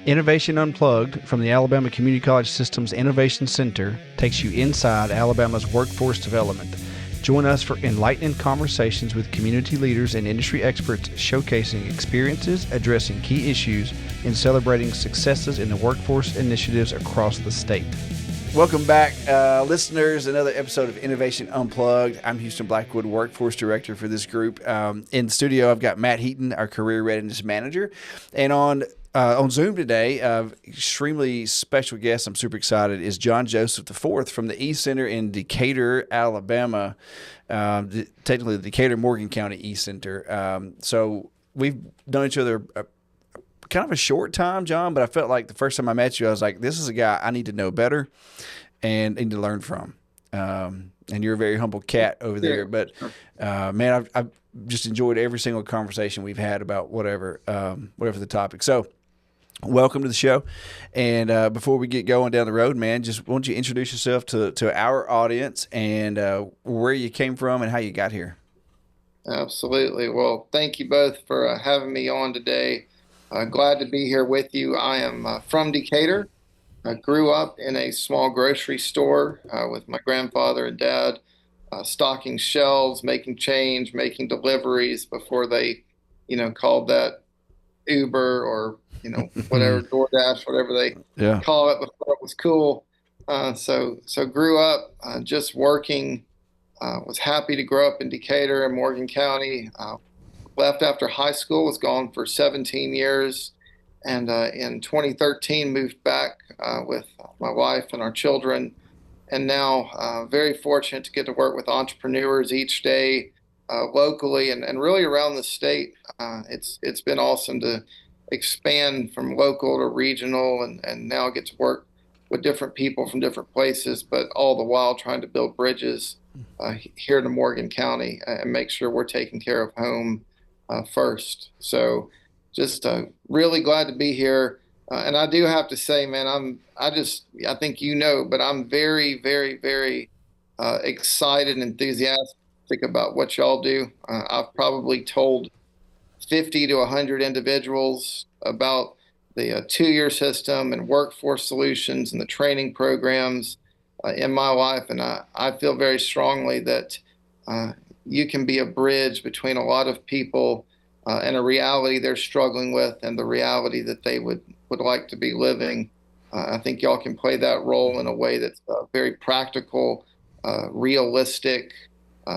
Innovation Unplugged from the Alabama Community College System's Innovation Center takes you inside Alabama's workforce development. Join us for enlightening conversations with community leaders and industry experts showcasing experiences, addressing key issues, and celebrating successes in the workforce initiatives across the state. Welcome back, listeners. Another episode of Innovation Unplugged. I'm Houston Blackwood, Workforce Director for this group. In the studio, I've got Matt Heaton, our Career Readiness Manager. And on Zoom today, extremely special guest, I'm super excited, is John Joseph IV from the E-Center in Decatur, Alabama, technically the Decatur Morgan County E-Center. So we've known each other kind of a short time, John, but I felt like the first time I met you, I was like, this is a guy I need to know better and need to learn from. And you're a very humble cat over there. But, man, I've just enjoyed every single conversation we've had about whatever the topic. So welcome to the show. And before we get going down the road, man, just why don't you introduce yourself to our audience and where you came from and how you got here? Absolutely. Well, thank you both for having me on today. Glad to be here with you. I am from Decatur. I grew up in a small grocery store with my grandfather and dad, stocking shelves, making change, making deliveries before they, called that Uber or, whatever, DoorDash, whatever they call it before it was cool. So grew up just working, was happy to grow up in Decatur and Morgan County. Left after high school, was gone for 17 years, and in 2013 moved back with my wife and our children, and now very fortunate to get to work with entrepreneurs each day locally and really around the state. It's been awesome to expand from local to regional and now get to work with different people from different places, but all the while trying to build bridges here to Morgan County and make sure we're taking care of home first. So just really glad to be here. And I do have to say, man, I think but I'm very, very, very excited and enthusiastic about what y'all do. I've probably told 50 to 100 individuals about the two-year system and workforce solutions and the training programs in my life. And I feel very strongly that you can be a bridge between a lot of people and a reality they're struggling with and the reality that they would like to be living. I think y'all can play that role in a way that's very practical, realistic,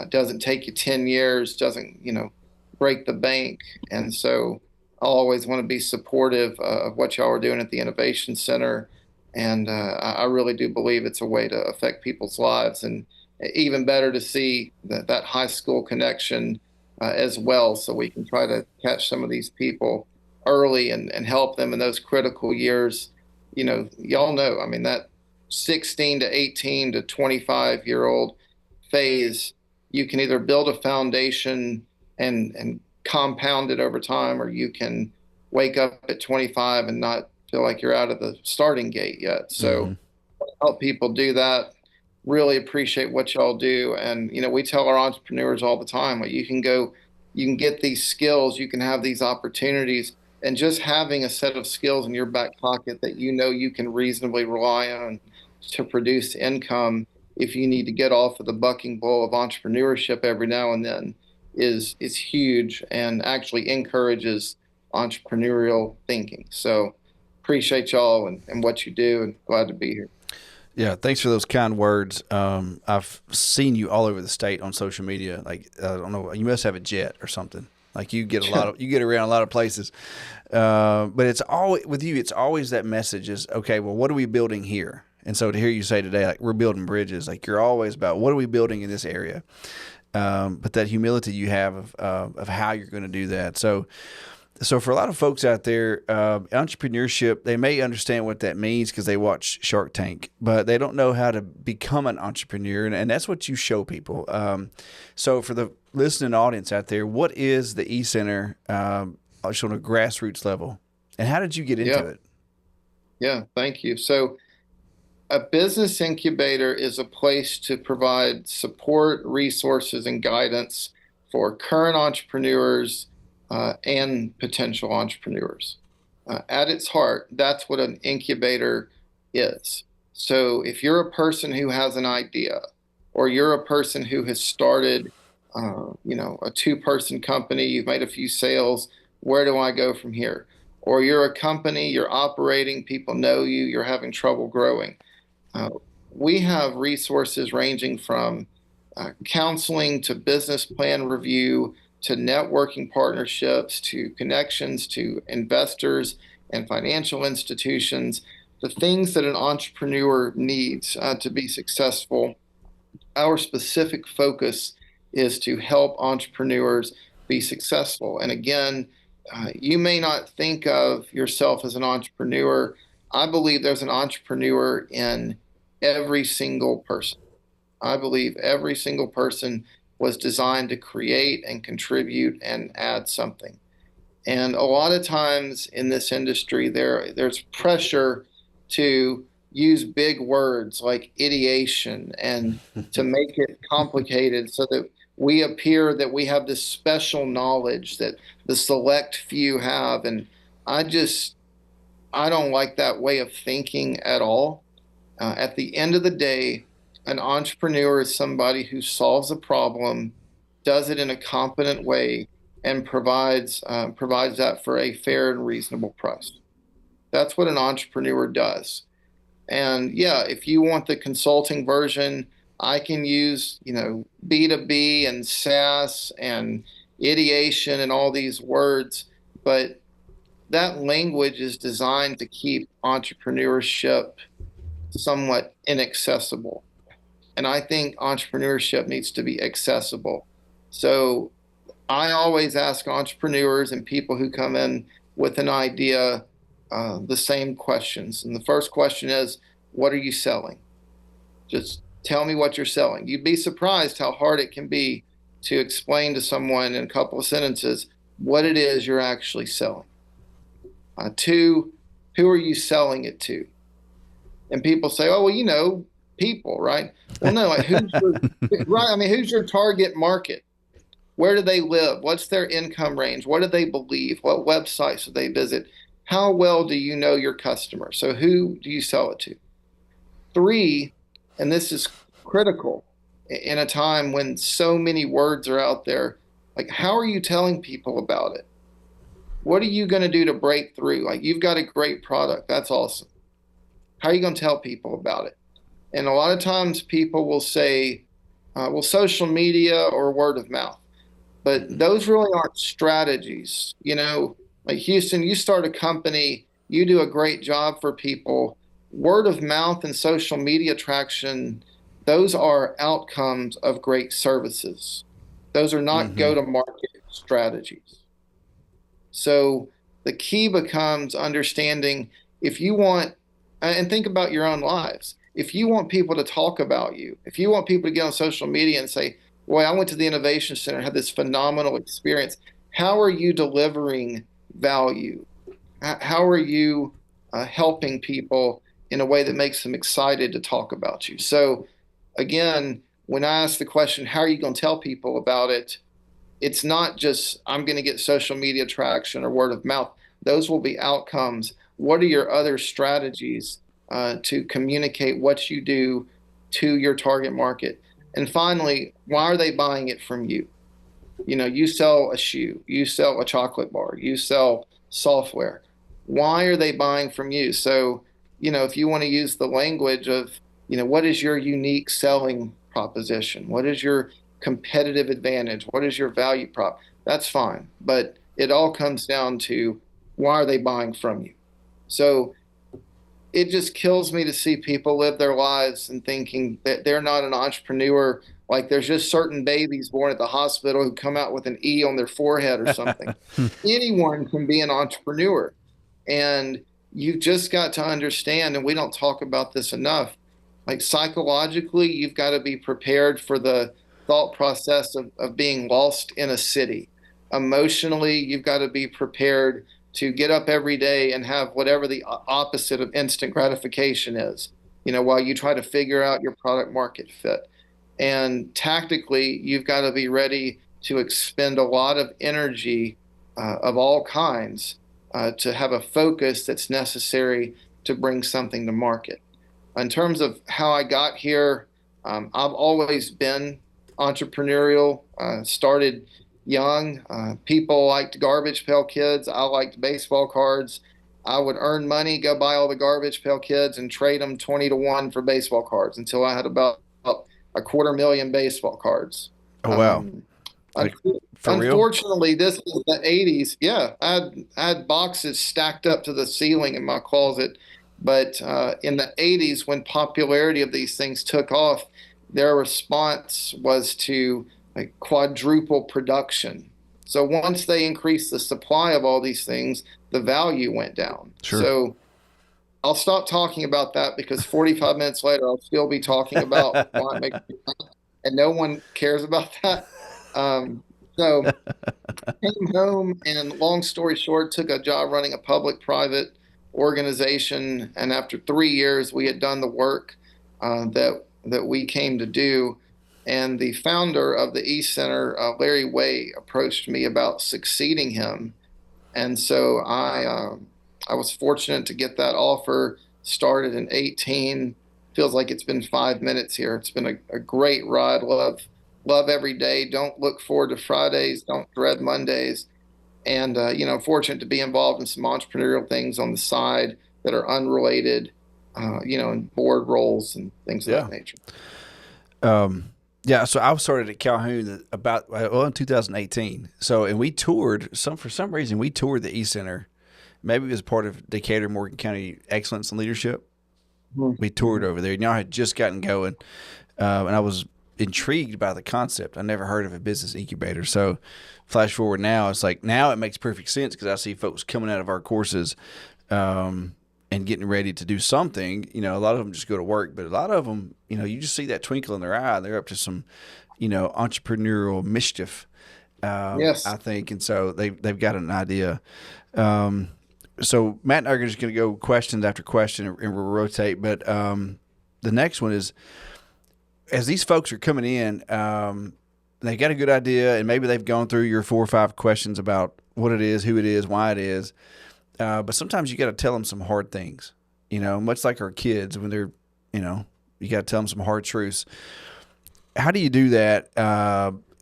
doesn't take you 10 years, doesn't, break the bank. And so I'll always want to be supportive of what y'all are doing at the Innovation Center. And I really do believe it's a way to affect people's lives. And even better to see that high school connection as well, so we can try to catch some of these people early and help them in those critical years. Y'all know, I mean, that 16 to 18 to 25-year-old phase, you can either build a foundation and compound it over time, or you can wake up at 25 and not feel like you're out of the starting gate yet. So help people do that. Really appreciate what y'all do. And, we tell our entrepreneurs all the time, like, you can get these skills, you can have these opportunities, and just having a set of skills in your back pocket that you can reasonably rely on to produce income if you need to get off of the bucking bull of entrepreneurship every now and then is huge and actually encourages entrepreneurial thinking. So appreciate y'all and what you do, and glad to be here. Yeah, thanks for those kind words. I've seen you all over the state on social media. Like, I don't know, you must have a jet or something. Like, you get around a lot of places. But it's always with you. It's always that message is, okay, well, what are we building here? And so to hear you say today, like, we're building bridges. Like, you're always about what are we building in this area. But that humility you have of how you're going to do that. So for a lot of folks out there, entrepreneurship, they may understand what that means because they watch Shark Tank, but they don't know how to become an entrepreneur, and that's what you show people. So for the listening audience out there, what is the E-Center on a grassroots level, and how did you get into it? Yeah, thank you. So a business incubator is a place to provide support, resources, and guidance for current entrepreneurs and potential entrepreneurs. At its heart, that's what an incubator is. So if you're a person who has an idea, or you're a person who has started, a two-person company, you've made a few sales, where do I go from here? Or you're a company, you're operating, people know you, you're having trouble growing. Uh, we have resources ranging from counseling to business plan review to networking partnerships to connections to investors and financial institutions, the things that an entrepreneur needs to be successful. Our specific focus is to help entrepreneurs be successful. And again, you may not think of yourself as an entrepreneur. I believe there's an entrepreneur in every single person. I believe every single person was designed to create and contribute and add something. And a lot of times in this industry, there's pressure to use big words like ideation and to make it complicated so that we appear that we have this special knowledge that the select few have. And I just, I don't like that way of thinking at all. At the end of the day, an entrepreneur is somebody who solves a problem, does it in a competent way, and provides that for a fair and reasonable price. That's what an entrepreneur does. And yeah, if you want the consulting version, I can use, B2B and SaaS and ideation and all these words, but that language is designed to keep entrepreneurship somewhat inaccessible. And I think entrepreneurship needs to be accessible. So I always ask entrepreneurs and people who come in with an idea the same questions. And the first question is, what are you selling? Just tell me what you're selling. You'd be surprised how hard it can be to explain to someone in a couple of sentences what it is you're actually selling. Two, who are you selling it to? And people say, oh, well, people, right? Well, no, like right? I mean, who's your target market? Where do they live? What's their income range? What do they believe? What websites do they visit? How well do you know your customer? So who do you sell it to? Three, and this is critical in a time when so many words are out there, like how are you telling people about it? What are you going to do to break through? Like you've got a great product. That's awesome. How are you going to tell people about it? And a lot of times people will say, well, social media or word of mouth. But those really aren't strategies. Like Houston, you start a company, you do a great job for people. Word of mouth and social media traction, those are outcomes of great services. Those are not go-to-market strategies. So the key becomes understanding if you want, and think about your own lives. If you want people to talk about you, if you want people to get on social media and say, boy, I went to the Innovation Center and had this phenomenal experience. How are you delivering value? How are you helping people in a way that makes them excited to talk about you? So again, when I ask the question, how are you going to tell people about it? It's not just, I'm going to get social media traction or word of mouth. Those will be outcomes. What are your other strategies to communicate what you do to your target market? And finally, why are they buying it from you? You sell a shoe, you sell a chocolate bar, you sell software. Why are they buying from you? So, if you want to use the language of, what is your unique selling proposition? What is your competitive advantage? What is your value prop? That's fine. But it all comes down to why are they buying from you? So it just kills me to see people live their lives and thinking that they're not an entrepreneur. Like there's just certain babies born at the hospital who come out with an E on their forehead or something. Anyone can be an entrepreneur. And you've just got to understand, and we don't talk about this enough, like psychologically, you've got to be prepared for the thought process of being lost in a city. Emotionally, you've got to be prepared to get up every day and have whatever the opposite of instant gratification is, while you try to figure out your product market fit. And tactically, you've got to be ready to expend a lot of energy of all kinds to have a focus that's necessary to bring something to market. In terms of how I got here, I've always been entrepreneurial. Started young. People liked Garbage Pail Kids. I liked baseball cards. I would earn money, go buy all the Garbage Pail Kids, and trade them 20 to 1 for baseball cards until I had about a 250,000 baseball cards. Oh, wow. Un- For real? Unfortunately, this is the 80s. Yeah, I had boxes stacked up to the ceiling in my closet. But in the 80s, when popularity of these things took off, their response was to like quadruple production. So once they increased the supply of all these things, the value went down. Sure. So I'll stop talking about that because 45 minutes later, I'll still be talking about why it makes me mad, and no one cares about that. So came home and long story short, took a job running a public-private organization. And after 3 years, we had done the work that we came to do. And the founder of the East Center, Larry Way, approached me about succeeding him. And so I was fortunate to get that offer. Started in 18. Feels like it's been 5 minutes here. It's been a great ride. Love every day. Don't look forward to Fridays. Don't dread Mondays. And fortunate to be involved in some entrepreneurial things on the side that are unrelated, in board roles and things of that nature. Yeah, so I started at Calhoun in 2018. So, and we toured for some reason we toured the East Center. Maybe it was part of Decatur Morgan County Excellence in Leadership. Mm-hmm. We toured over there. I had just gotten going, and I was intrigued by the concept. I never heard of a business incubator. So, flash forward now, it's like now it makes perfect sense because I see folks coming out of our courses, and getting ready to do something. A lot of them just go to work, but a lot of them, you just see that twinkle in their eye. They're up to some, entrepreneurial mischief. Yes. I think, and so they've got an idea. So Matt and I are just going to go question after question, and we'll rotate. But the next one is, as these folks are coming in, they got a good idea, and maybe they've gone through your 4 or 5 questions about what it is, who it is, why it is. But sometimes you got to tell them some hard things, much like our kids when they're, you got to tell them some hard truths. How do you do that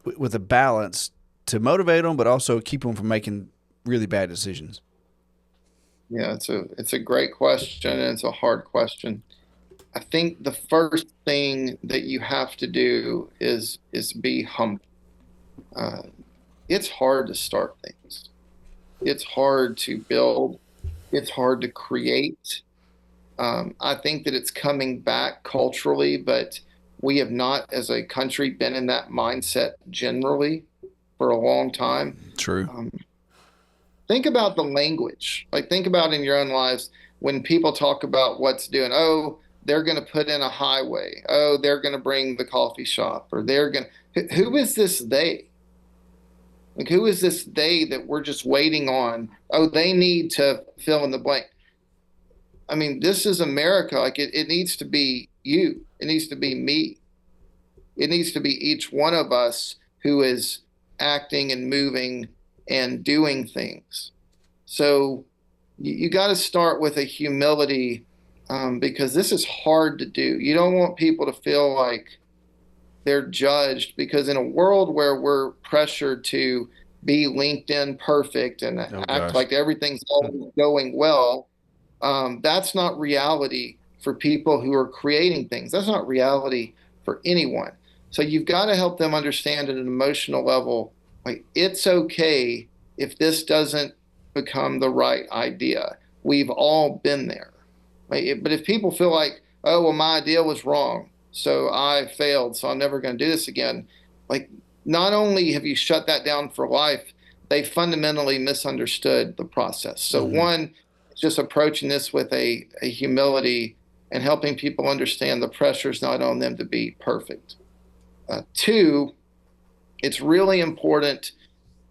with a balance to motivate them, but also keep them from making really bad decisions? Yeah, it's a great question, and it's a hard question. I think the first thing that you have to do is be humble. It's hard to start things. It's hard to build. It's hard to create. I think that it's coming back culturally, but we have not, as a country, been in that mindset generally for a long time. True. Think about the language. Like, think about in your own lives when people talk about what's doing. Oh, they're going to put in a highway. Oh, they're going to bring the coffee shop, or they're going to. Who is this they? Like, who is this they that we're just waiting on? Oh, they need to fill in the blank. I mean, this is America. Like, it needs to be you. It needs to be me. It needs to be each one of us who is acting and moving and doing things. So you got to start with a humility, because this is hard to do. You don't want people to feel like they're judged, because in a world where we're pressured to be LinkedIn perfect and act like everything's always going well, that's not reality for people who are creating things. That's not reality for anyone. So you've got to help them understand at an emotional level, like, it's okay if this doesn't become the right idea. We've all been there. Right? But if people feel like, oh, well, my idea was wrong, so I failed, so I'm never going to do this again. Like, not only have you shut that down for life, they fundamentally misunderstood the process. So one, just approaching this with a humility and helping people understand the pressure's not on them to be perfect. Two, it's really important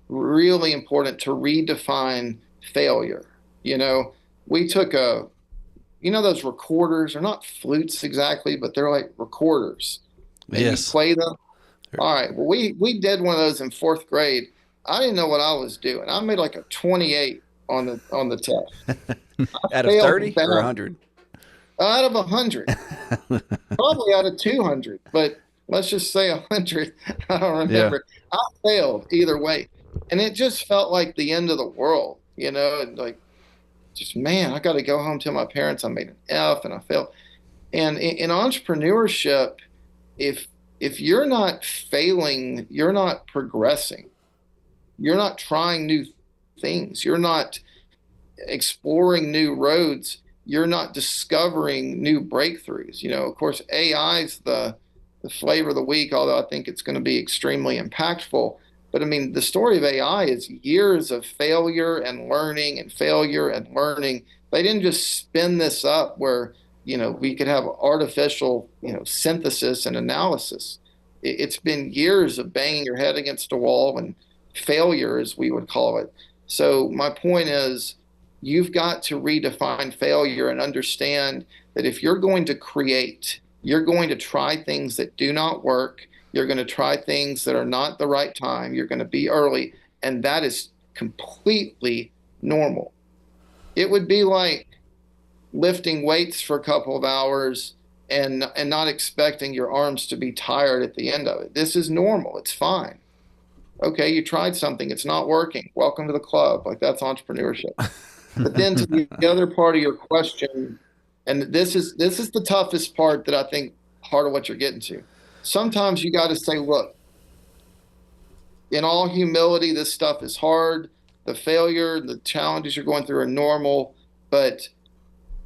to redefine failure. We took those recorders are not flutes exactly, but they're like recorders. And yes. You play them. All right. Well, we did one of those in 4th grade. I didn't know what I was doing. I made like a 28 on the test. Out of Failed 30 bad or 100? out of 100, probably out of 200, but let's just say 100. I don't Yeah. remember. I failed either way, and it just felt like the end of the world, and like just man, I got to go home tell my parents I made an F and I failed. And in entrepreneurship, if you're not failing, you're not progressing. You're not trying new things. You're not exploring new roads. You're not discovering new breakthroughs. Of course, AI is the flavor of the week, although I think it's going to be extremely impactful. But I mean, the story of AI is years of failure and learning and failure and learning. They didn't just spin this up where, we could have artificial, synthesis and analysis. It's been years of banging your head against a wall and failure, as we would call it. So my point is, you've got to redefine failure and understand that if you're going to create, you're going to try things that do not work. You're going to try things that are not the right time. You're going to be early. And that is completely normal. It would be like lifting weights for a couple of hours and not expecting your arms to be tired at the end of it. This is normal. It's fine. Okay, you tried something. It's not working. Welcome to the club. Like, that's entrepreneurship. But then to the other part of your question, and this is the toughest part that I think part of what you're getting to. Sometimes you got to say, look, in all humility, this stuff is hard. The failure, the challenges you're going through are normal, but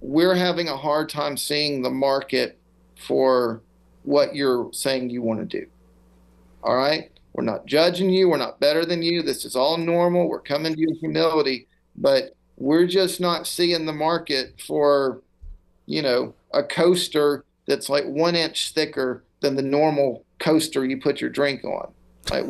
we're having a hard time seeing the market for what you're saying you want to do. All right? We're not judging you. We're not better than you. This is all normal. We're coming to you in humility, but we're just not seeing the market for, a coaster that's like 1 inch thicker than the normal coaster you put your drink on. Like,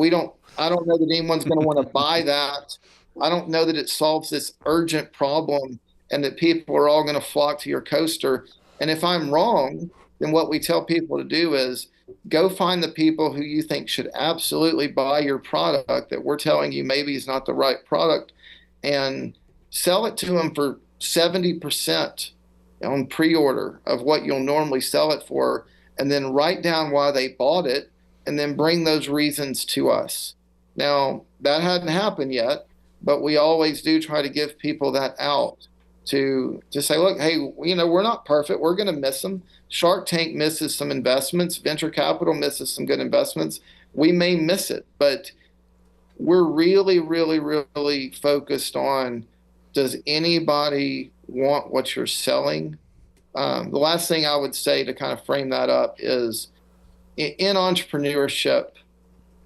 I don't know that anyone's going to want to buy that. I don't know that it solves this urgent problem and that people are all going to flock to your coaster. And if I'm wrong, then what we tell people to do is go find the people who you think should absolutely buy your product that we're telling you maybe is not the right product, and sell it to them for 70% on pre-order of what you'll normally sell it for, and then write down why they bought it and then bring those reasons to us. Now, that hadn't happened yet, but we always do try to give people that out to say, look, hey, we're not perfect. We're going to miss them. Shark Tank misses some investments. Venture capital misses some good investments. We may miss it, but we're really, really, really focused on, does anybody want what you're selling? The last thing I would say to kind of frame that up is in entrepreneurship,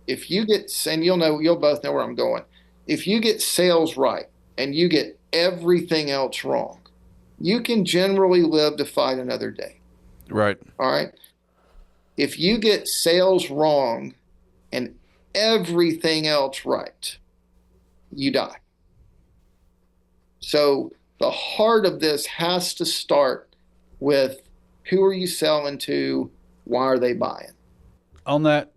if you get, and you'll both know where I'm going. If you get sales right and you get everything else wrong, you can generally live to fight another day. Right. All right. If you get sales wrong and everything else right, you die. So the heart of this has to start with, who are you selling to? Why are they buying? On that,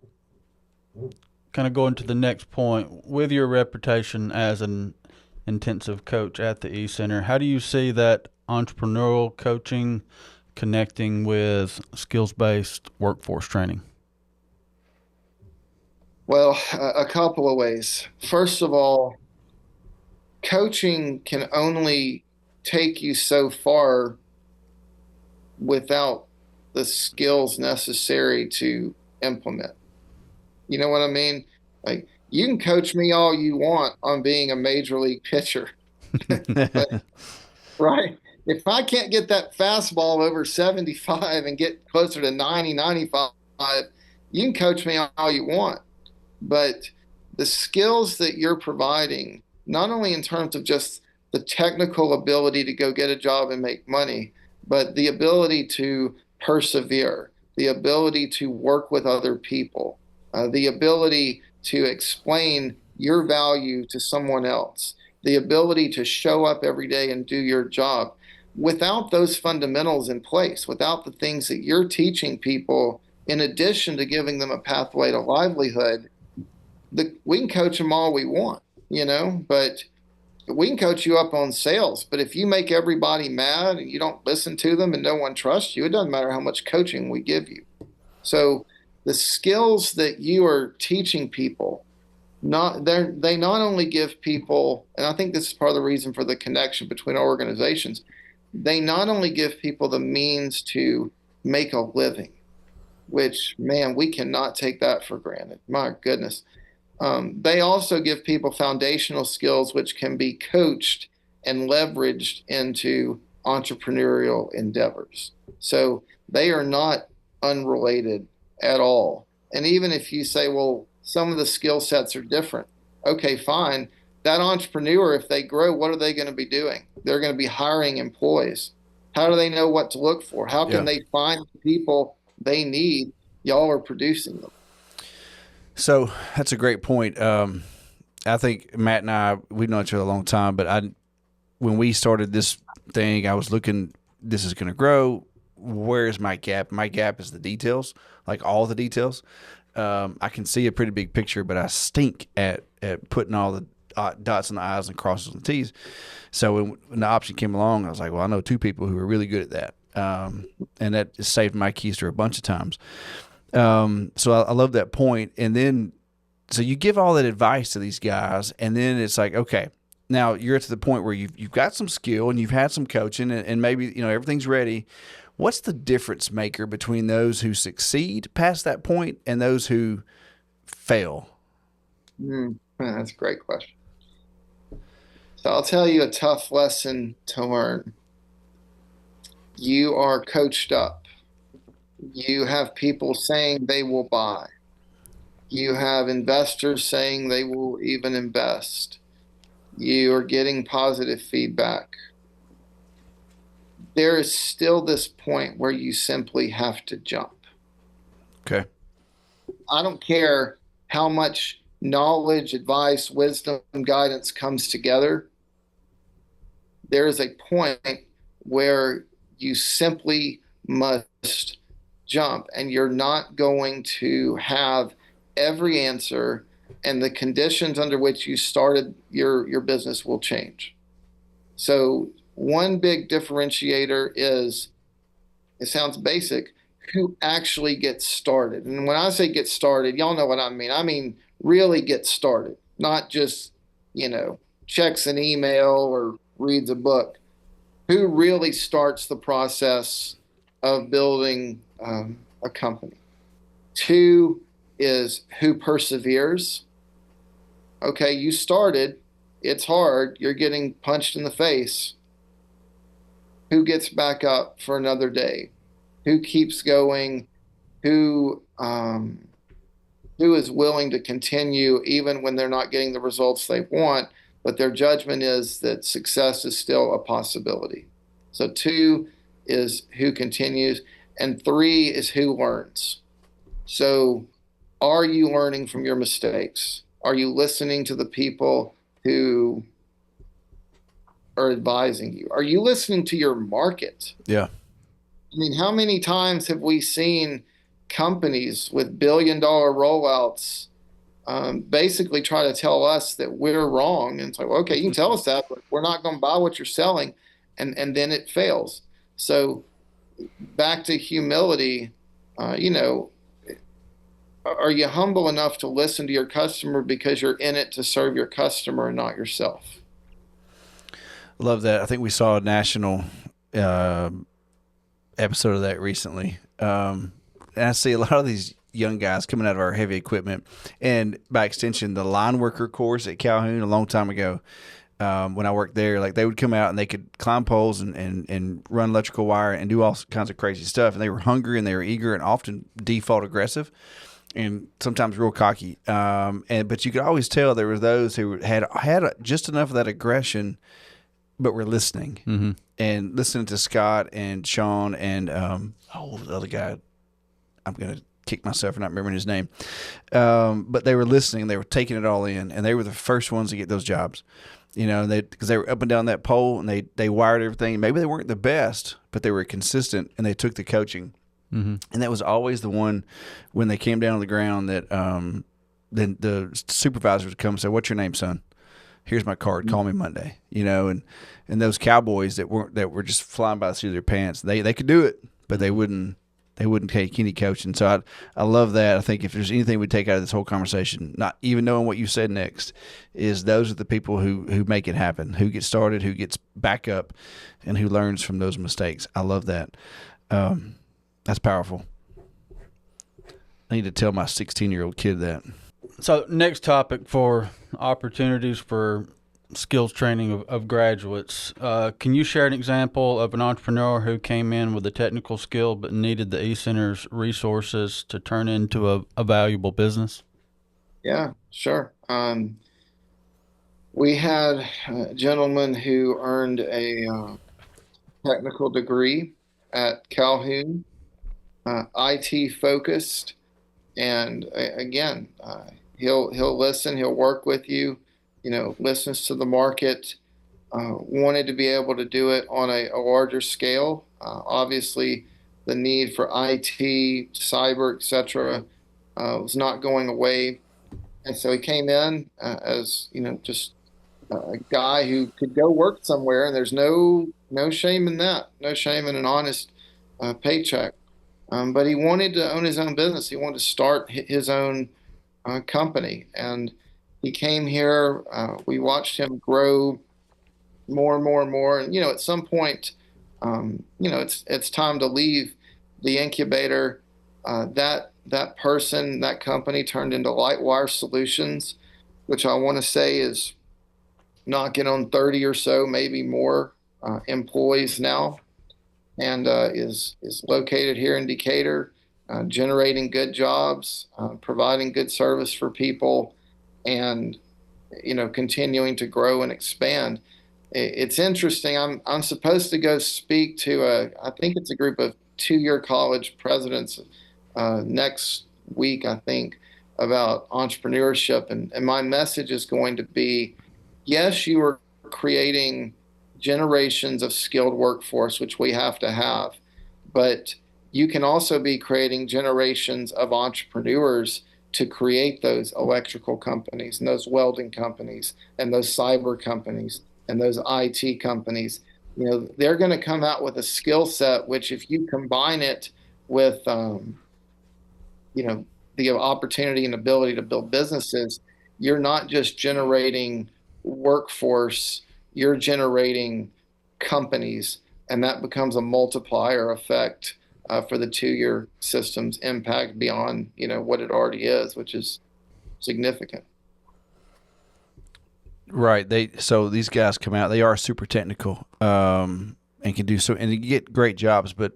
kind of going to the next point, with your reputation as an intensive coach at the E-Center, how do you see that entrepreneurial coaching connecting with skills-based workforce training? Well, a couple of ways. First of all, coaching can only take you so far without the skills necessary to implement. You know what I mean? Like, you can coach me all you want on being a major league pitcher, but, right? If I can't get that fastball over 75 and get closer to 90, 95, you can coach me all you want. But the skills that you're providing, not only in terms of just the technical ability to go get a job and make money, but the ability to persevere, the ability to work with other people, the ability to explain your value to someone else, the ability to show up every day and do your job. Without those fundamentals in place, without the things that you're teaching people, in addition to giving them a pathway to livelihood, we can coach them all we want, but we can coach you up on sales, but if you make everybody mad and you don't listen to them and no one trusts you, it doesn't matter how much coaching we give you. So the skills that you are teaching people, they not only give people, and I think this is part of the reason for the connection between our organizations, they not only give people the means to make a living, which, man, we cannot take that for granted. My goodness. They also give people foundational skills which can be coached and leveraged into entrepreneurial endeavors. So they are not unrelated at all. And even if you say, well, some of the skill sets are different, okay, fine. That entrepreneur, if they grow, what are they going to be doing? They're going to be hiring employees. How do they know what to look for? How can they find the people they need? Y'all are producing them. So that's a great point. I think Matt and I, we've known each other a long time, but when we started this thing, I was looking, this is going to grow. Where is my gap? My gap is the details, like all the details. I can see a pretty big picture, but I stink at putting all the dots on the I's and crosses on the T's. So when the option came along, I was like, well, I know two people who are really good at that. And that just saved my keister a bunch of times. So I love that point. And then, so you give all that advice to these guys, and then it's like, okay, now you're to the point where you've got some skill and you've had some coaching, and maybe, everything's ready. What's the difference maker between those who succeed past that point and those who fail? That's a great question. So I'll tell you a tough lesson to learn. You are coached up. You have people saying they will buy. You have investors saying they will even invest. You are getting positive feedback. There is still this point where you simply have to jump. Okay. I don't care how much knowledge, advice, wisdom, guidance comes together. There is a point where you simply must jump, and you're not going to have every answer, and the conditions under which you started your business will change. So one big differentiator is, it sounds basic, who actually gets started. And when I say get started, y'all know what I mean. I mean really get started, not just, checks an email or reads a book. Who really starts the process of building a company? Two is who perseveres. Okay, you started, it's hard, you're getting punched in the face. Who gets back up for another day? Who keeps going? Who is willing to continue even when they're not getting the results they want, but their judgment is that success is still a possibility. So two is who continues, and three is who learns. So are you learning from your mistakes? Are you listening to the people who are advising you? Are you listening to your market? Yeah. I mean, how many times have we seen companies with billion-dollar rollouts basically try to tell us that we're wrong? And it's like, well, okay, you can tell us that, but we're not going to buy what you're selling, and then it fails. So back to humility, are you humble enough to listen to your customer because you're in it to serve your customer and not yourself? Love that. I think we saw a national episode of that recently. And I see a lot of these young guys coming out of our heavy equipment, and by extension, the line worker course at Calhoun a long time ago. When I worked there, like they would come out and they could climb poles and run electrical wire and do all kinds of crazy stuff. And they were hungry and they were eager and often default aggressive and sometimes real cocky. But you could always tell there were those who had just enough of that aggression, but were listening and listening to Scott and Sean and the other guy. I'm going to kick myself for not remembering his name. But they were listening. They were taking it all in, and they were the first ones to get those jobs. Because they were up and down that pole, and they wired everything. Maybe they weren't the best, but they were consistent, and they took the coaching. And that was always the one when they came down on the ground that then the supervisor would come and say, "What's your name, son?" here's my card, call me Monday, and those cowboys that were just flying by the seat of their pants, they could do it, but they wouldn't take any coaching. So I love that. I think if there's anything we take out of this whole conversation, not even knowing what you said next, is those are the people who make it happen, who get started, who gets back up, and who learns from those mistakes. I love that. That's powerful. I need to tell my 16-year-old kid that. So next topic for opportunities for skills training of graduates. Can you share an example of an entrepreneur who came in with a technical skill but needed the eCenter's resources to turn into a valuable business? Yeah, sure. We had a gentleman who earned a technical degree at Calhoun, IT focused, and again, he'll listen, he'll work with you, listens to the market, wanted to be able to do it on a larger scale. Obviously, the need for IT, cyber, etc., was not going away. And so he came in as, just a guy who could go work somewhere, and there's no shame in that, no shame in an honest paycheck. But he wanted to own his own business. He wanted to start his own company. And he came here. We watched him grow more and more and more. And, at some point, it's time to leave the incubator. That person, that company turned into Lightwire Solutions, which I want to say is knocking on 30 or so, maybe more employees now, and is located here in Decatur, generating good jobs, providing good service for people, and continuing to grow and expand. It's interesting. I'm supposed to go speak to I think it's a group of 2-year college presidents next week, I think, about entrepreneurship, and my message is going to be, yes, you are creating generations of skilled workforce, which we have to have, but you can also be creating generations of entrepreneurs to create those electrical companies and those welding companies and those cyber companies and those IT companies. They're going to come out with a skill set, which if you combine it with, the opportunity and ability to build businesses, you're not just generating workforce, you're generating companies, and that becomes a multiplier effect for the 2-year system's impact beyond what it already is, which is significant. Right. So these guys come out, they are super technical, and can do so, and you get great jobs, but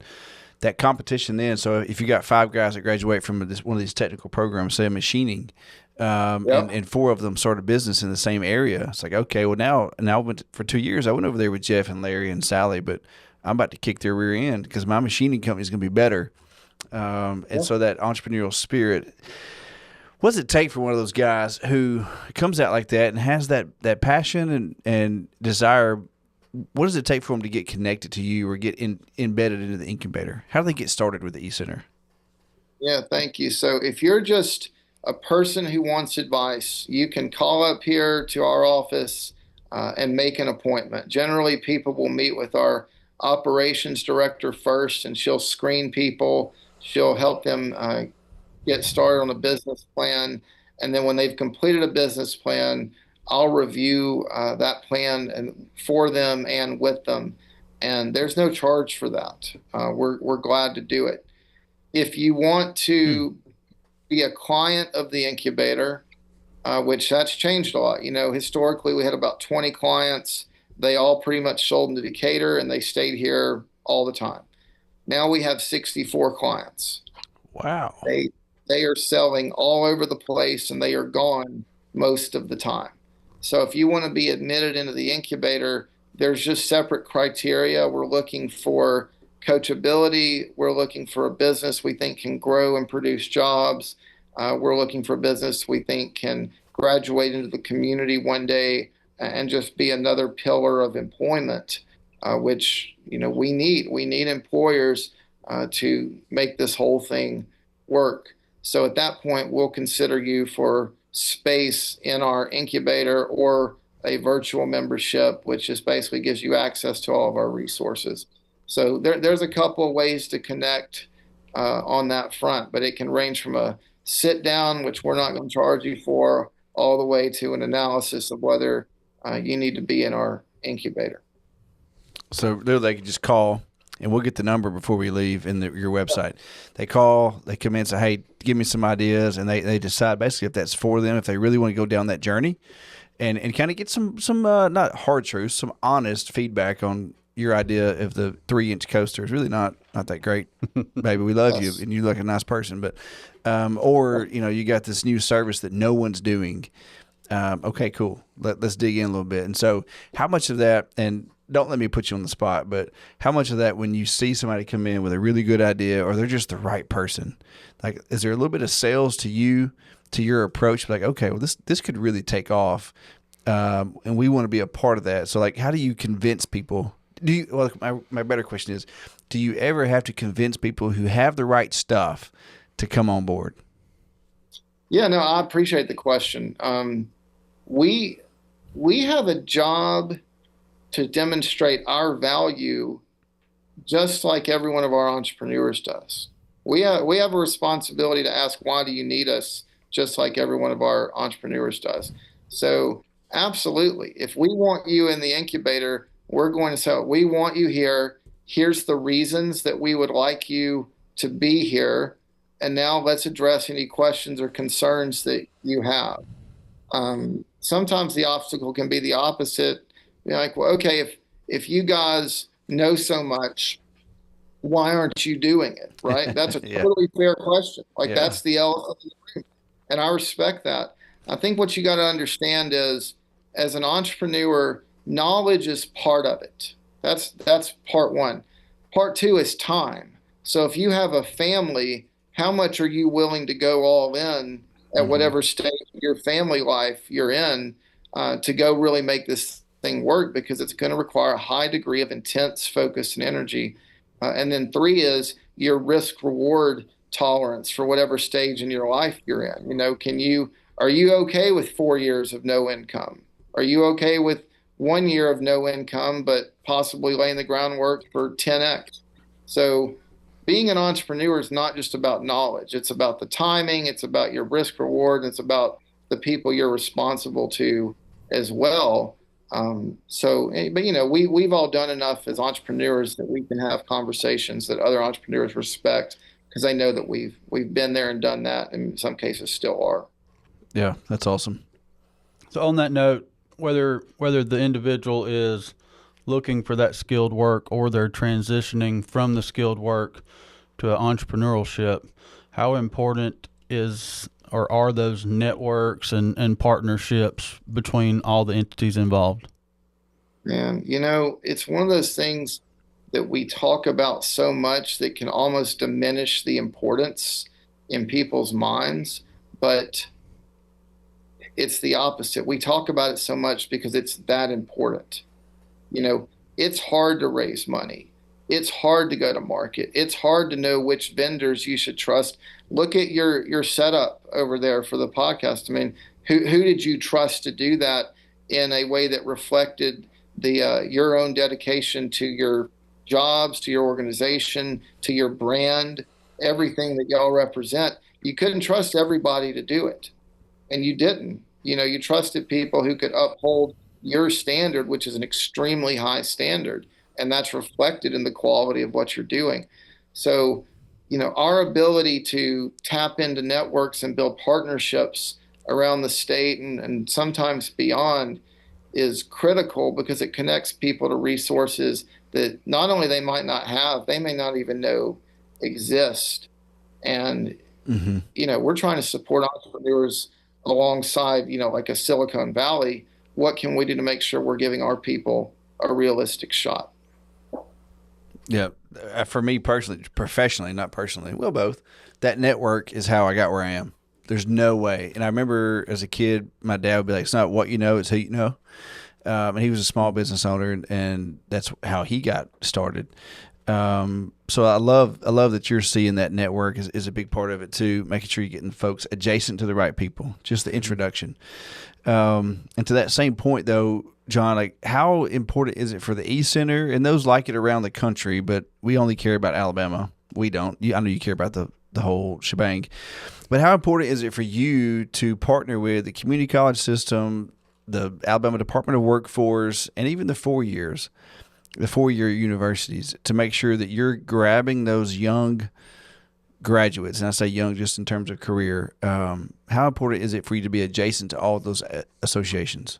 that competition then, so if you got 5 guys that graduate from one of these technical programs, say machining, and 4 of them start a business in the same area, it's like, okay, well now I for 2 years, I went over there with Jeff and Larry and Sally, but I'm about to kick their rear end because my machining company is going to be better. And so that entrepreneurial spirit, what does it take for one of those guys who comes out like that and has that passion and desire? What does it take for them to get connected to you or get embedded into the incubator? How do they get started with the eCenter? Yeah, thank you. So if you're just a person who wants advice, you can call up here to our office and make an appointment. Generally, people will meet with our operations director first, and she'll screen people. She'll help them get started on a business plan. And then when they've completed a business plan, I'll review that plan and for them and with them. And there's no charge for that. We're glad to do it. If you want to be a client of the incubator, which that's changed a lot. Historically we had about 20 clients. They all pretty much sold into Decatur and they stayed here all the time. Now we have 64 clients. Wow. They are selling all over the place and they are gone most of the time. So if you want to be admitted into the incubator, there's just separate criteria. We're looking for coachability. We're looking for a business we think can grow and produce jobs. We're looking for a business we think can graduate into the community one day and just be another pillar of employment, which we need. We need employers to make this whole thing work. So at that point, we'll consider you for space in our incubator or a virtual membership, which just basically gives you access to all of our resources. So there's a couple of ways to connect on that front, but it can range from a sit down, which we're not going to charge you for, all the way to an analysis of whether you need to be in our incubator. So they can just call, and we'll get the number before we leave in your website. They call, they come in and say, hey, give me some ideas, and they decide basically if that's for them, if they really want to go down that journey, and kind of get some not hard truths, some honest feedback on your idea of the 3-inch coaster is really not that great. Baby, we love you, and you look like a nice person, but or you got this new service that no one's doing. Okay, cool. Let's dig in a little bit. And so how much of that, and don't let me put you on the spot, but how much of that when you see somebody come in with a really good idea or they're just the right person, like is there a little bit of sales to you, to your approach? Like, okay, well this could really take off, and we want to be a part of that. So like, how do you convince people? My better question is, do you ever have to convince people who have the right stuff to come on board? Yeah, no, I appreciate the question. We have a job to demonstrate our value, just like every one of our entrepreneurs does. We have a responsibility to ask, why do you need us, just like every one of our entrepreneurs does. So absolutely, if we want you in the incubator, we're going to say, we want you here. Here's the reasons that we would like you to be here. And now let's address any questions or concerns that you have. Sometimes the obstacle can be the opposite. Like, well, okay, if you guys know so much, why aren't you doing it? Right? That's a totally fair question. Like, that's the elephant in the room. And I respect that. I think what you got to understand is, as an entrepreneur, knowledge is part of it. That's part one. Part two is time. So if you have a family, how much are you willing to go all in at whatever stage of your family life you're in to go really make this thing work? Because it's going to require a high degree of intense focus and energy. And then 3 is your risk reward tolerance for whatever stage in your life you're in. Are you okay with 4 years of no income? Are you okay with 1 year of no income, but possibly laying the groundwork for 10x? So being an entrepreneur is not just about knowledge. It's about the timing. It's about your risk reward. It's about the people you're responsible to as well. We've all done enough as entrepreneurs that we can have conversations that other entrepreneurs respect, because they know that we've been there and done that, and in some cases still are. Yeah, that's awesome. So on that note, whether the individual is looking for that skilled work or they're transitioning from the skilled work to entrepreneurship, how important are those networks and partnerships between all the entities involved? Man, it's one of those things that we talk about so much that can almost diminish the importance in people's minds, but it's the opposite. We talk about it so much because it's that important. It's hard to raise money. It's hard to go to market. It's hard to know which vendors you should trust. Look at your setup over there for the podcast. I mean, who did you trust to do that in a way that reflected your own dedication to your jobs, to your organization, to your brand, everything that y'all represent? You couldn't trust everybody to do it, and you didn't. You trusted people who could uphold your standard, which is an extremely high standard, and that's reflected in the quality of what you're doing. So, our ability to tap into networks and build partnerships around the state and sometimes beyond is critical, because it connects people to resources that not only they might not have, they may not even know exist. And, we're trying to support entrepreneurs alongside, like a Silicon Valley. What can we do to make sure we're giving our people a realistic shot? Yeah. For me personally, professionally, not personally, well, both, that network is how I got where I am. There's no way. And I remember as a kid, my dad would be like, it's not what you know, it's who you know. And he was a small business owner, and that's how he got started. So I love that you're seeing that network is a big part of it too, making sure you're getting folks adjacent to the right people, just the introduction. And to that same point though, John, like how important is it for the E-Center and those like it around the country, but we only care about Alabama. We don't. I know you care about the whole shebang, but how important is it for you to partner with the community college system, the Alabama Department of Workforce, and even the 4-year universities to make sure that you're grabbing those young graduates? And I say young just in terms of career. How important is it for you to be adjacent to all of those associations?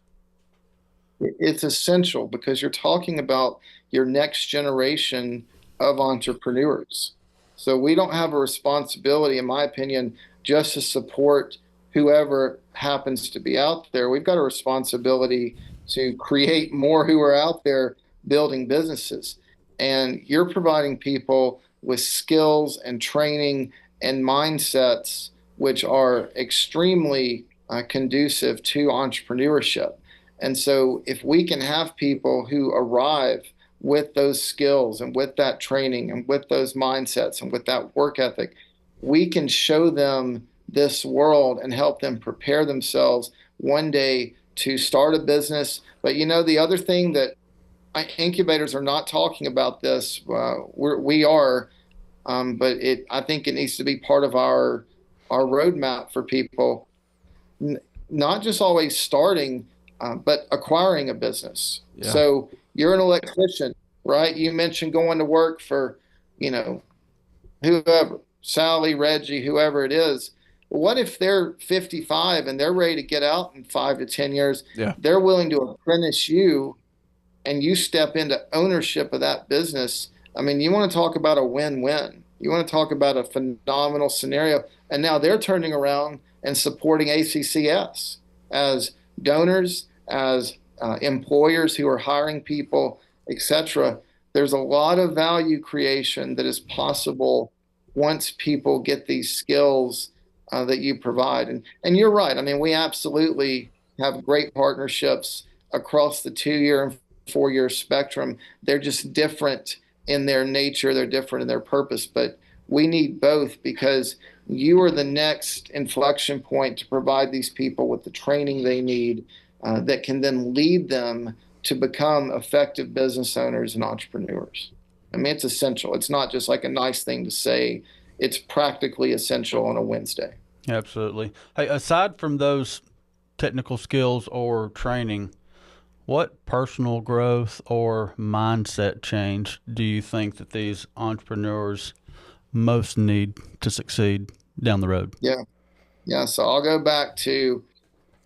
It's essential because you're talking about your next generation of entrepreneurs. So we don't have a responsibility, in my opinion, just to support whoever happens to be out there. We've got a responsibility to create more who are out there building businesses. And you're providing people with skills and training and mindsets which are extremely conducive to entrepreneurship. And so if we can have people who arrive with those skills and with that training and with those mindsets and with that work ethic, we can show them this world and help them prepare themselves one day to start a business. But the other thing that incubators are not talking about this, we are, but I think it needs to be part of our roadmap for people, not just always starting, but acquiring a business. Yeah. So you're an electrician, right? You mentioned going to work for, whoever, Sally, Reggie, whoever it is. What if they're 55 and they're ready to get out in 5 to 10 years? Yeah. They're willing to apprentice you and you step into ownership of that business. I mean, you want to talk about a win-win. You want to talk about a phenomenal scenario. And now they're turning around and supporting ACCS as donors, as employers who are hiring people, etc. There's a lot of value creation that is possible once people get these skills that you provide. And you're right. I mean, we absolutely have great partnerships across the 2-year and 4-year spectrum. They're just different in their nature. They're different in their purpose. But we need both because you are the next inflection point to provide these people with the training they need that can then lead them to become effective business owners and entrepreneurs. I mean, it's essential. It's not just like a nice thing to say. It's practically essential on a Wednesday. Absolutely. Hey, aside from those technical skills or training, what personal growth or mindset change do you think that these entrepreneurs most need to succeed down the road? Yeah. So I'll go back to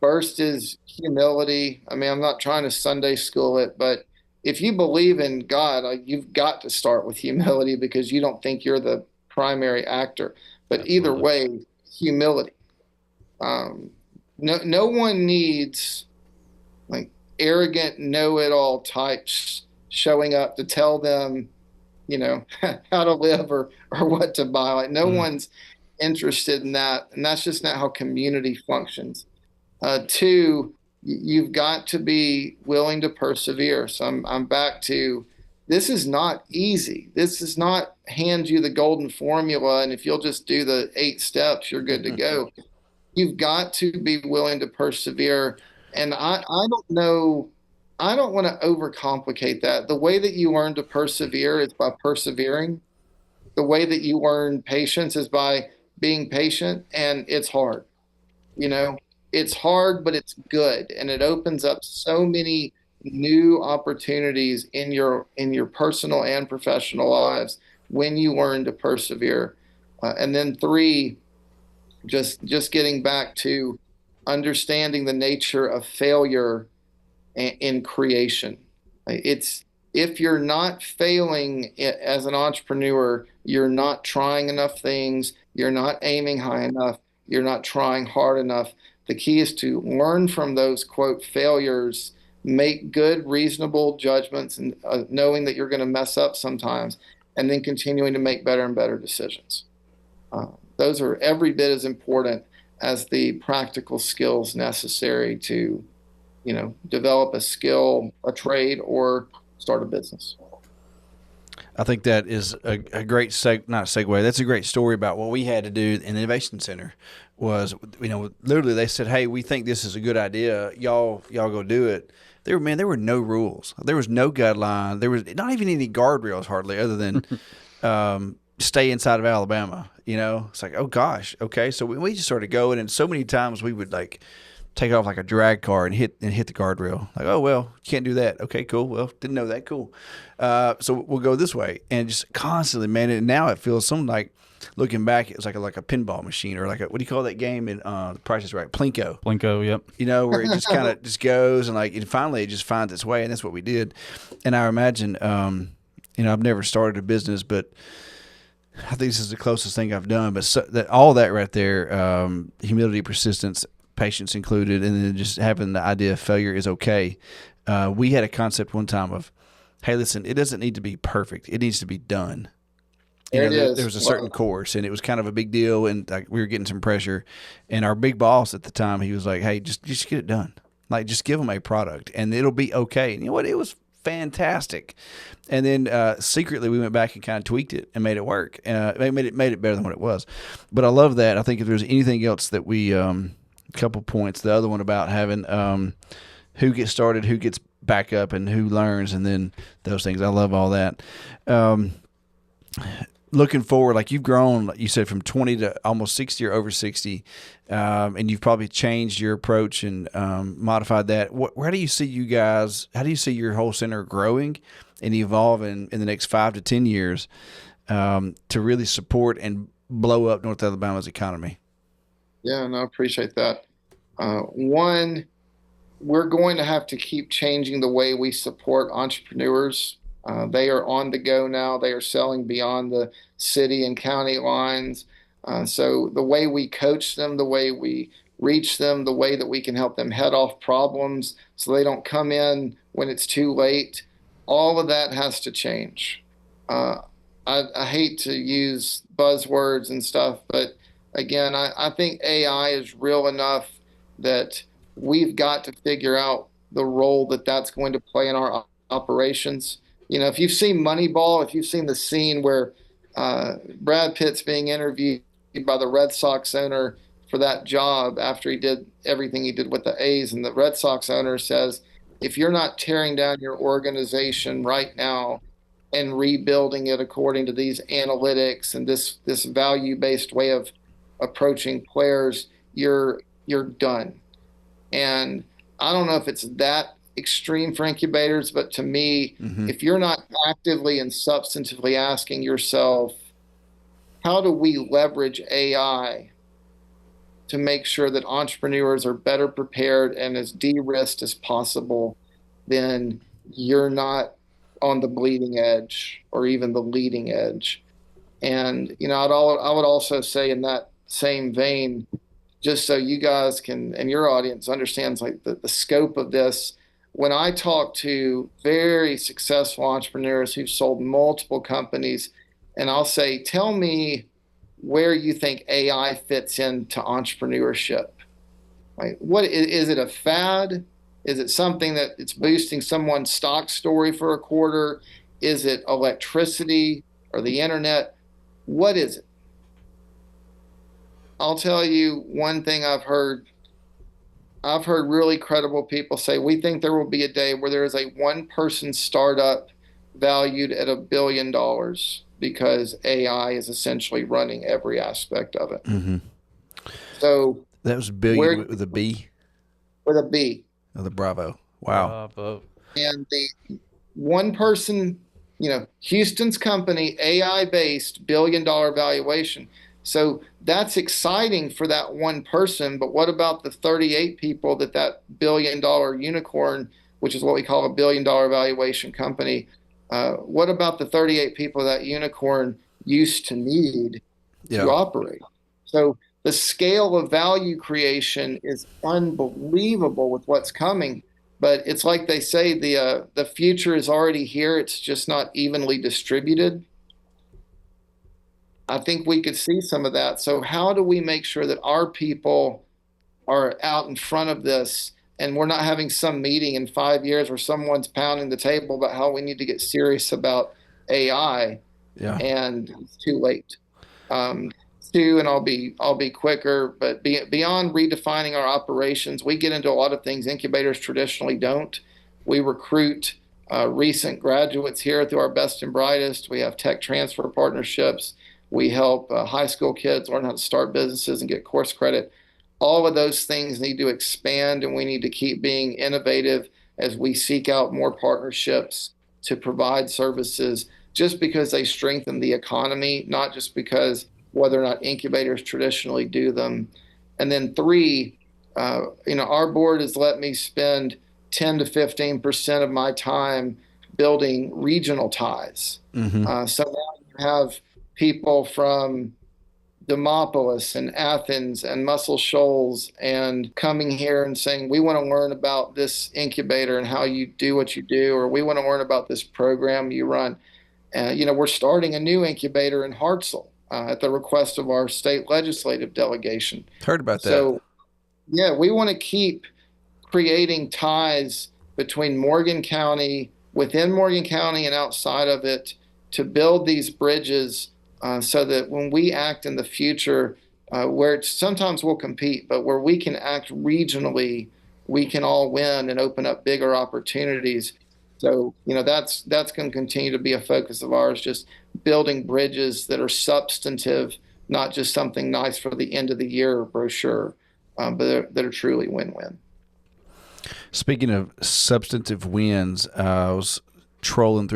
first is humility. I mean, I'm not trying to Sunday school it, but if you believe in God, you've got to start with humility because you don't think you're the primary actor. But Absolutely. Either way, humility. No one needs like arrogant know-it-all types showing up to tell them, how to live or what to buy. Like no one's interested in that, and that's just not how community functions. 2, you've got to be willing to persevere. So I'm back to this is not easy. This is not hand you the golden formula, and if you'll just do the 8 steps, you're good to go. You've got to be willing to persevere. And I don't know, I don't want to overcomplicate that. The way that you learn to persevere is by persevering. The way that you learn patience is by being patient, and it's hard. It's hard, but it's good, and it opens up so many new opportunities in your personal and professional lives when you learn to persevere. And then 3, just getting back to understanding the nature of failure in creation. It's if you're not failing as an entrepreneur, you're not trying enough things, you're not aiming high enough, you're not trying hard enough. The key is to learn from those, quote, failures, make good, reasonable judgments, and knowing that you're going to mess up sometimes, and then continuing to make better and better decisions. Those are every bit as important as the practical skills necessary to, develop a skill, a trade, or start a business. I think that is a great not segue. That's a great story about what we had to do in the Innovation Center. Was, literally they said, "Hey, we think this is a good idea. Y'all go do it." There were no rules. There was no guideline. There was not even any guardrails hardly, other than stay inside of Alabama. It's like, oh gosh, okay. So we just started going, and so many times we would like take off like a drag car and hit the guardrail. Like, oh well, can't do that. Okay, cool. Well, didn't know that. Cool. So we'll go this way, and just constantly, man. And now it feels something like, looking back, it was like a pinball machine, or like what do you call that game in The Price is Right? Plinko. Plinko, yep. Where it just kind of just goes, and like, and finally it just finds its way, and that's what we did. And I imagine, I've never started a business, but I think this is the closest thing I've done. But all that right there, humility, persistence, patience included, and then just having the idea of failure is okay. We had a concept one time of, hey, listen, it doesn't need to be perfect. It needs to be done. There was a certain course, and it was kind of a big deal, and like, we were getting some pressure. And our big boss at the time, he was like, hey, just get it done. Like, just give them a product, and it'll be okay. And you know what? It was fantastic. And then secretly, we went back and kind of tweaked it and made it work. Made it better than what it was. But I love that. I think if there's anything else that we couple points. The other one about having who gets started, who gets back up, and who learns, and then those things. I love all that. Looking forward, like, you've grown, like you said, from 20 to almost 60 or over 60, and you've probably changed your approach and modified that. How do you see you guys, how do you see your whole center growing and evolving in the next 5 to 10 years to really support and blow up North Alabama's economy? Yeah, no, I appreciate that. One, we're going to have to keep changing the way we support entrepreneurs. They are on the go now. They are selling beyond the city and county lines. So the way we coach them, the way we reach them, the way that we can help them head off problems so they don't come in when it's too late, all of that has to change. I hate to use buzzwords and stuff, but again, I think AI is real enough that we've got to figure out the role that that's going to play in our operations. If you've seen Moneyball, if you've seen the scene where Brad Pitt's being interviewed by the Red Sox owner for that job after he did everything he did with the A's, and the Red Sox owner says, if you're not tearing down your organization right now and rebuilding it according to these analytics and this value-based way of approaching players, you're done. And I don't know if it's that extreme for incubators, but to me, if you're not actively and substantively asking yourself, how do we leverage AI to make sure that entrepreneurs are better prepared and as de-risked as possible, then you're not on the bleeding edge or even the leading edge. And, I would also say in that same vein, just so you guys can, and your audience understands like the scope of this, when I talk to very successful entrepreneurs who've sold multiple companies, and I'll say, tell me where you think AI fits into entrepreneurship. Like, what is it, a fad? Is it something that it's boosting someone's stock story for a quarter? Is it electricity or the internet? What is it? I'll tell you one thing I've heard really credible people say, we think there will be a day where there is a one-person startup valued at $1 billion because AI is essentially running every aspect of it. Mm-hmm. So that was billion with a B? With a B. Oh, the Bravo. Wow. Bravo. And the one person, Houston's company, AI-based, $1 billion valuation. So that's exciting for that one person, but what about the 38 people that $1 billion unicorn, which is what we call a $1 billion valuation company, what about the 38 people that unicorn used to need to operate? So the scale of value creation is unbelievable with what's coming, but it's like they say, the future is already here. It's just not evenly distributed. I think we could see some of that. So how do we make sure that our people are out in front of this and we're not having some meeting in 5 years where someone's pounding the table about how we need to get serious about AI, Yeah. and it's too late. Two, and I'll be quicker, but beyond redefining our operations, we get into a lot of things incubators traditionally don't. We recruit recent graduates here through our Best and Brightest. We have tech transfer partnerships. We help high school kids learn how to start businesses and get course credit. All of those things need to expand, and we need to keep being innovative as we seek out more partnerships to provide services just because they strengthen the economy, not just because whether or not incubators traditionally do them. And then three, our board has let me spend 10 to 15% of my time building regional ties. So now you have people from Demopolis and Athens and Muscle Shoals and coming here and saying, we want to learn about this incubator and how you do what you do, or we want to learn about this program you run. We're starting a new incubator in Hartselle at the request of our state legislative delegation. Heard about that. So, yeah, we want to keep creating ties between Morgan County, within Morgan County and outside of it, to build these bridges so that when we act in the future, where sometimes we'll compete, but where we can act regionally, we can all win and open up bigger opportunities. So, that's going to continue to be a focus of ours, just building bridges that are substantive, not just something nice for the end of the year brochure, but that are truly win-win. Speaking of substantive wins, I was not trolling,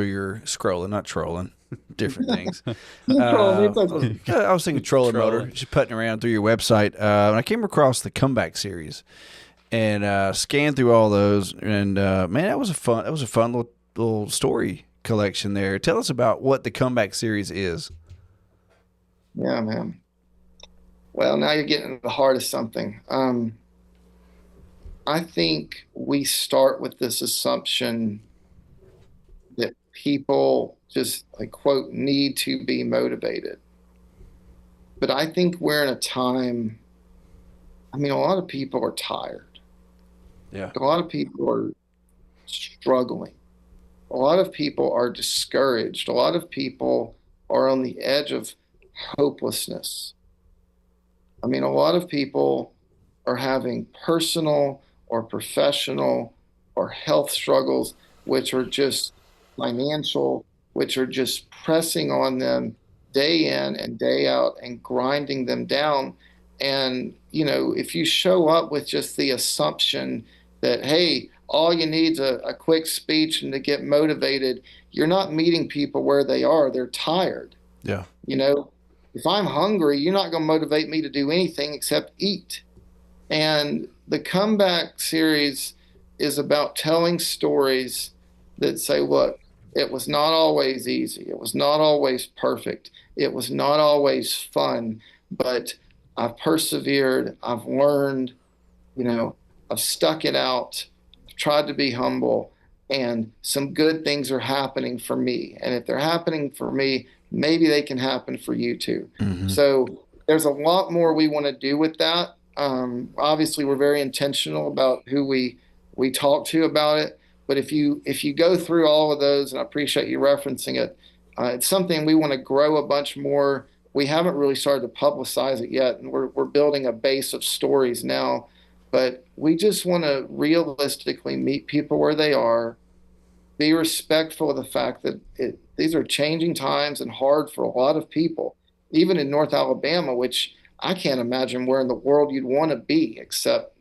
different things. I was thinking trolling motor, just putting around through your website. And I came across the Comeback series and scanned through all those. And man, that was a fun little story collection there. Tell us about what the Comeback series is. Yeah, man. Well, now you're getting to the heart of something. I think we start with this assumption that people just, like, quote, need to be motivated. But I think we're in a time, a lot of people are tired. Yeah. A lot of people are struggling. A lot of people are discouraged. A lot of people are on the edge of hopelessness. A lot of people are having personal or professional or health struggles, which are just financial, which are just pressing on them day in and day out and grinding them down. And, if you show up with just the assumption that, hey, all you need is a quick speech and to get motivated, you're not meeting people where they are. They're tired. Yeah. If I'm hungry, you're not going to motivate me to do anything except eat. And the Comeback series is about telling stories that say, look, it was not always easy. It was not always perfect. It was not always fun, but I've persevered. I've learned, I've stuck it out. I've tried to be humble, and some good things are happening for me. And if they're happening for me, maybe they can happen for you too. Mm-hmm. So there's a lot more we want to do with that. Obviously, we're very intentional about who we talk to about it. But if you go through all of those, and I appreciate you referencing it, it's something we want to grow a bunch more. We haven't really started to publicize it yet, and we're building a base of stories now. But we just want to realistically meet people where they are, be respectful of the fact that these are changing times and hard for a lot of people, even in North Alabama, which I can't imagine where in the world you'd want to be except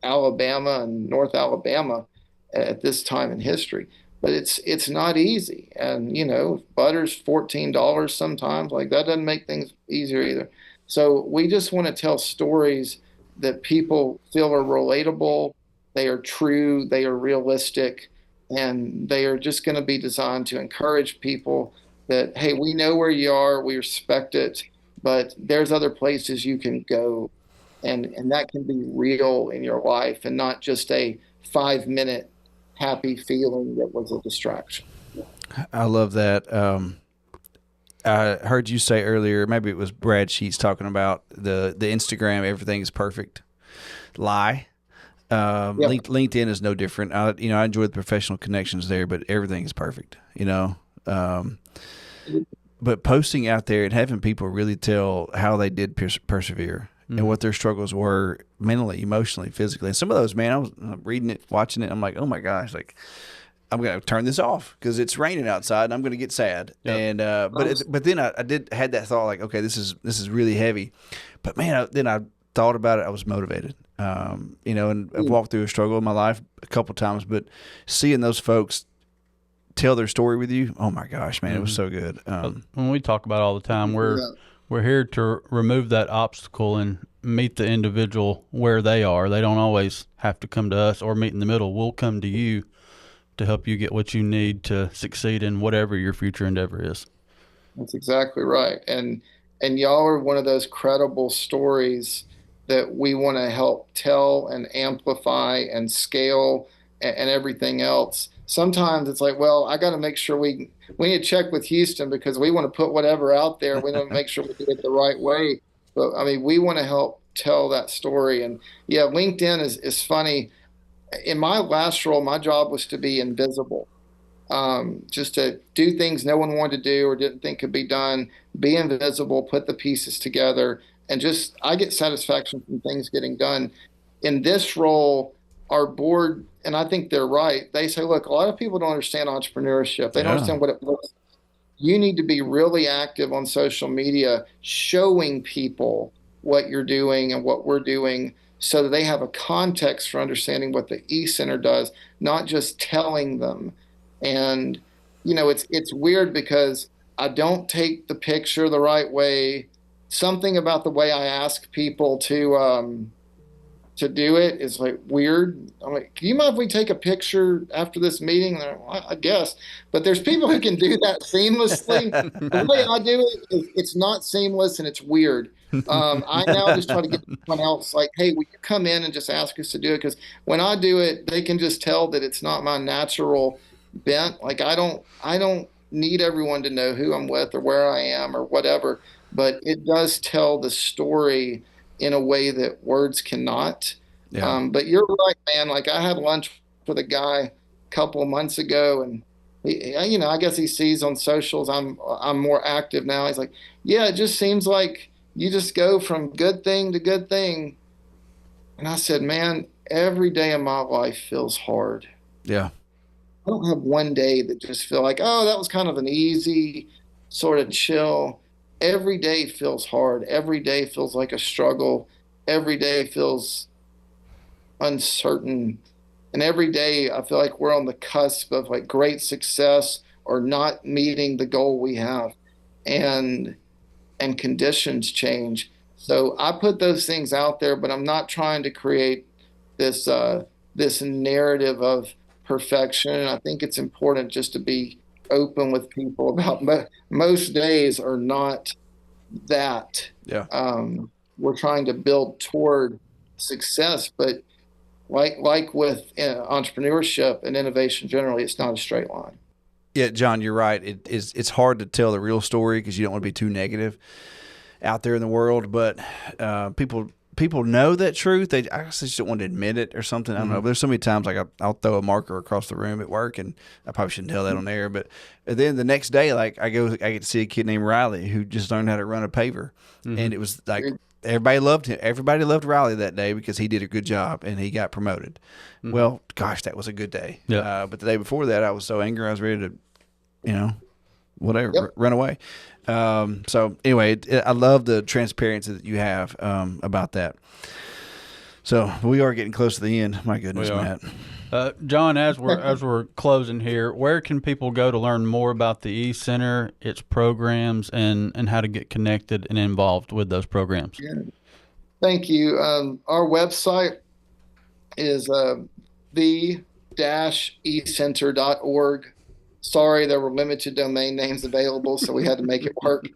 Alabama and North Alabama at this time in history. But it's not easy. And, butter's $14 sometimes. Like, that doesn't make things easier either. So we just want to tell stories that people feel are relatable, they are true, they are realistic, and they are just going to be designed to encourage people that, hey, we know where you are, we respect it, but there's other places you can go, and that can be real in your life and not just a 5-minute happy feeling that was a distraction. I love that. I heard you say earlier, maybe it was Brad Sheets talking about the Instagram, everything is perfect. Lie. LinkedIn is no different. I enjoy the professional connections there, but everything is perfect. But posting out there and having people really tell how they did persevere and what their struggles were mentally, emotionally, physically. And some of those, man, I was reading it, watching it. I'm like, oh my gosh, like I'm going to turn this off because it's raining outside and I'm going to get sad. Yep. And, but then I had that thought like, okay, this is really heavy. But man, then I thought about it. I was motivated, and I've walked through a struggle in my life a couple times, but seeing those folks tell their story with you, oh my gosh, man, it was so good. When we talk about it all the time, we're here to remove that obstacle and meet the individual where they are. They don't always have to come to us or meet in the middle. We'll come to you to help you get what you need to succeed in whatever your future endeavor is. That's exactly right. And y'all are one of those credible stories that we want to help tell and amplify and scale and everything else. Sometimes it's like, well, I got to make sure we need to check with Houston because we want to put whatever out there. We want to make sure we do it the right way. But I mean, we want to help tell that story. And yeah, LinkedIn is funny. In my last role, my job was to be invisible, just to do things no one wanted to do or didn't think could be done, be invisible, put the pieces together, and just I get satisfaction from things getting done. In this role, our board, and I think they're right, they say, look, a lot of people don't understand entrepreneurship. They don't understand what it looks like. You need to be really active on social media, showing people what you're doing and what we're doing so that they have a context for understanding what the e-center does, not just telling them. And, it's weird because I don't take the picture the right way. Something about the way I ask people to do it is like weird. I'm like, can you mind if we take a picture after this meeting? And well, I guess, but there's people who can do that seamlessly. The way I do it, it's not seamless and it's weird. I now just try to get someone else like, hey, will you come in and just ask us to do it? Because when I do it, they can just tell that it's not my natural bent. Like I don't need everyone to know who I'm with or where I am or whatever, but it does tell the story in a way that words cannot. Yeah. But you're right, man. Like I had lunch with a guy a couple of months ago, and he, I guess he sees on socials I'm more active now. He's like, yeah, it just seems like you just go from good thing to good thing. And I said, man, every day of my life feels hard. Yeah. I don't have one day that just feel like, oh, that was kind of an easy sort of chill. Every day feels hard. Every day feels like a struggle. Every day feels uncertain. And every day I feel like we're on the cusp of like great success or not meeting the goal we have. And conditions change. So I put those things out there, but I'm not trying to create this narrative of perfection. I think it's important just to be open with people about most days are not that. Yeah. We're trying to build toward success, but like with entrepreneurship and innovation generally, it's not a straight line. Yeah, John, you're right. It's hard to tell the real story because you don't want to be too negative out there in the world. But people know that truth. I guess they just don't want to admit it or something. I don't know. But there's so many times like I'll throw a marker across the room at work, and I probably shouldn't tell that on air. But then the next day, like I get to see a kid named Riley who just learned how to run a paver, and it was like everybody loved him. Everybody loved Riley that day because he did a good job and he got promoted. Well, gosh, that was a good day. Yeah. But the day before that, I was so angry, I was ready to, whatever, run away. So anyway, I love the transparency that you have about that. So we are getting close to the end. My goodness, Matt. John, as we're closing here, where can people go to learn more about the E-Center, its programs, and how to get connected and involved with those programs? Yeah. Thank you. Our website is the-ecenter.org. Sorry, there were limited domain names available, so we had to make it work.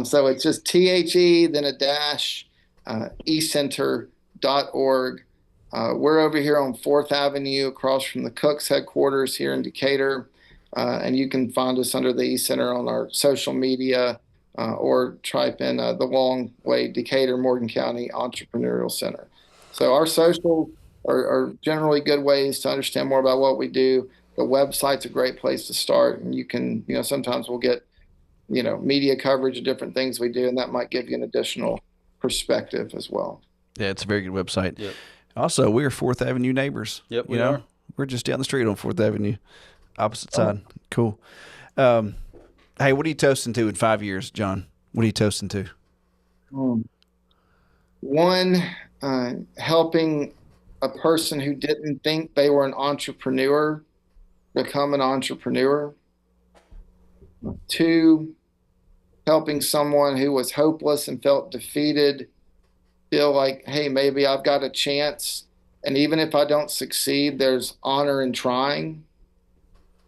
So it's just THE, then a dash, ecenter.org. We're over here on 4th Avenue across from the Cook's headquarters here in Decatur. And you can find us under the E-Center on our social media or type in the long way Decatur, Morgan County Entrepreneurial Center. So our socials are generally good ways to understand more about what we do. the website's a great place to start. And you can, sometimes we'll get, media coverage of different things we do, and that might give you an additional perspective as well. Yeah, it's a very good website. Yep. Also, we are 4th Avenue neighbors. Yep, we are. We're just down the street on 4th Avenue, opposite side. Cool. Hey, what are you toasting to in 5 years, John? What are you toasting to? One, helping a person who didn't think they were an entrepreneur become an entrepreneur. 2, helping someone who was hopeless and felt defeated feel like, hey, maybe I've got a chance. And even if I don't succeed, there's honor in trying.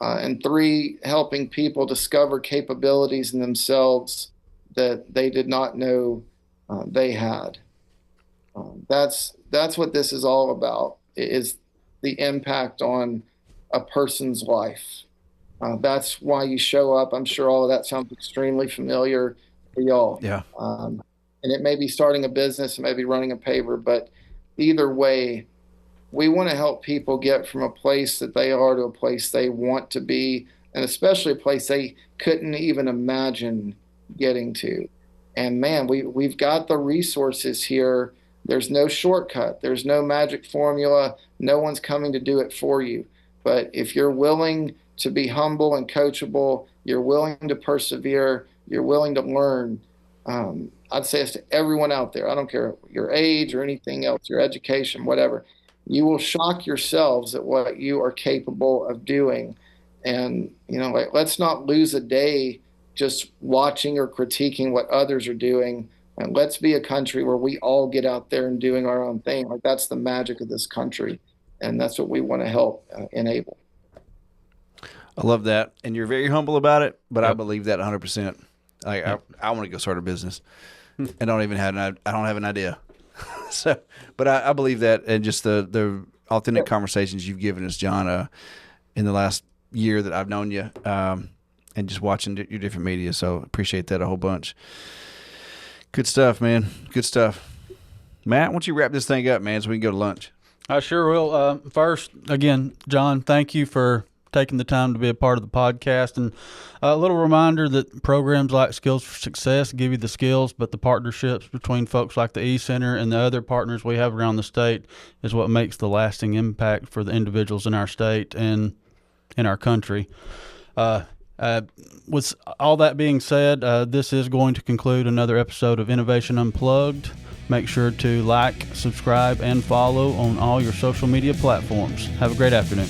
And 3, helping people discover capabilities in themselves that they did not know they had. That's what this is all about, is the impact on a person's life. That's why you show up. I'm sure all of that sounds extremely familiar to y'all. Yeah. And it may be starting a business, it may be running a paper, but either way, we want to help people get from a place that they are to a place they want to be, and especially a place they couldn't even imagine getting to. And man, we've got the resources here. There's no shortcut. There's no magic formula. No one's coming to do it for you. But if you're willing to be humble and coachable, you're willing to persevere, you're willing to learn, I'd say it's to everyone out there. I don't care your age or anything else, your education, whatever. You will shock yourselves at what you are capable of doing. And, let's not lose a day just watching or critiquing what others are doing. And let's be a country where we all get out there and doing our own thing. Like, that's the magic of this country. And that's what we want to help enable. I love that. And you're very humble about it, but yep. I believe that 100%. I want to go start a business. I don't have an idea. But I believe that, and just the authentic conversations you've given us, John, in the last year that I've known you, and just watching your different media. So appreciate that a whole bunch. Good stuff, man. Good stuff. Matt, why don't you wrap this thing up, man, so we can go to lunch? I sure will. First, again, John, thank you for taking the time to be a part of the podcast. And a little reminder that programs like Skills for Success give you the skills, but the partnerships between folks like the E-Center and the other partners we have around the state is what makes the lasting impact for the individuals in our state and in our country. With all that being said, this is going to conclude another episode of Innovation Unplugged. Make sure to like, subscribe, and follow on all your social media platforms. Have a great afternoon.